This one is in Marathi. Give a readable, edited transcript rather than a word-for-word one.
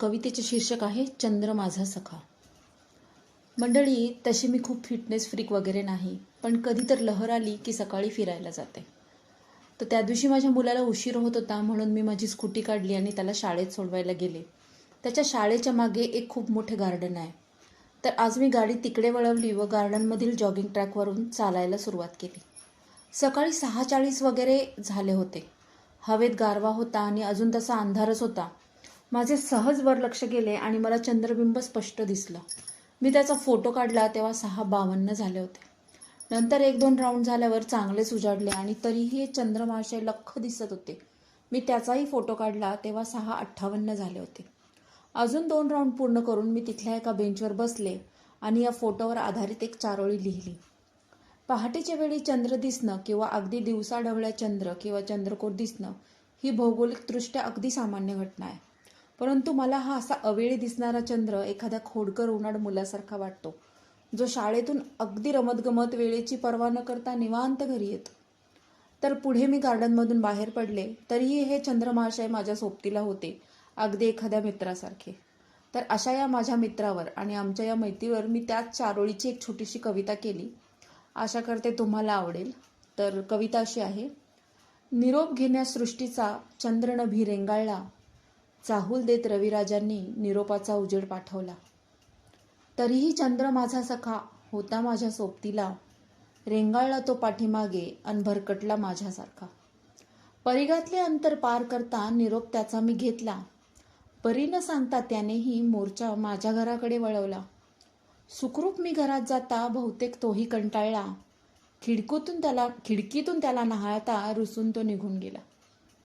कवितेचे शीर्षक आहे चंद्र माझा सखा. मंडळी, तशी मी खूप फिटनेस फ्रीक वगैरे नाही, पण कधी तर लहर आली की सकाळी फिरायला जाते. तर त्या दिवशी माझ्या मुलाला उशीर होत होता, म्हणून मी माझी स्कूटी काढली आणि त्याला शाळेत सोडवायला गेले. त्याच्या शाळेच्या मागे एक खूप मोठे गार्डन आहे. तर आज मी गाडी तिकडे वळवली व गार्डनमधील जॉगिंग ट्रॅकवरून चालायला सुरुवात केली. सकाळी 6:40 वगैरे झाले होते. हवेत गारवा होता आणि अजून तसा अंधारच होता. माझे सहज वर लक्ष गेले आणि मला चंद्रबिंब स्पष्ट दिसलं. मी त्याचा फोटो काढला तेव्हा 6:52 झाले होते. नंतर 1-2 राऊंड झाल्यावर चांगलेच उजाडले आणि तरीही चंद्रमासे लख्ख दिसत होते. मी त्याचाही फोटो काढला तेव्हा 6:58 झाले होते. अजून 2 राऊंड पूर्ण करून मी तिथल्या एका बेंचवर बसले आणि या फोटोवर आधारित एक चारोळी लिहिली. पहाटेच्या वेळी चंद्र दिसणं किंवा अगदी दिवसाढवळ्या चंद्र किंवा चंद्रकोर दिसणं ही भौगोलिकदृष्ट्या अगदी सामान्य घटना आहे. परंतु मला हा असा अवेळी दिसणारा चंद्र एखाद्या खोडकर उन्हाळ मुलासारखा वाटतो, जो शाळेतून अगदी रमतगमत वेळेची पर्वा न करता निवांत घरी येतो. तर पुढे मी गार्डनमधून बाहेर पडले तरीही हे चंद्रमहाशय माझ्या सोबतीला होते, अगदी एखाद्या मित्रासारखे. तर अशा या माझ्या मित्रावर आणि आमच्या या मैत्रीवर मी त्याच चारोळीची एक छोटीशी कविता केली. आशा करते तुम्हाला आवडेल. तर कविता अशी आहे. निरोप घेण्यास सृष्टीचा चंद्र नभी रेंगाळला, चाहूल देत रविराजांनी निरोपाचा उजेड पाठवला. तरीही चंद्र माझा सखा होता माझ्या सोबतीला, रेंगाळला तो पाठीमागे अन भरकटला माझ्यासारखा. परिघातले अंतर पार करता निरोप त्याचा मी घेतला, परी न सांगता त्यानेही मोर्चा माझ्या घराकडे वळवला. सुखरूप मी घरात जाता बहुतेक तोही कंटाळला, खिडकीतून त्याला न्हाळता रुसून तो निघून गेला.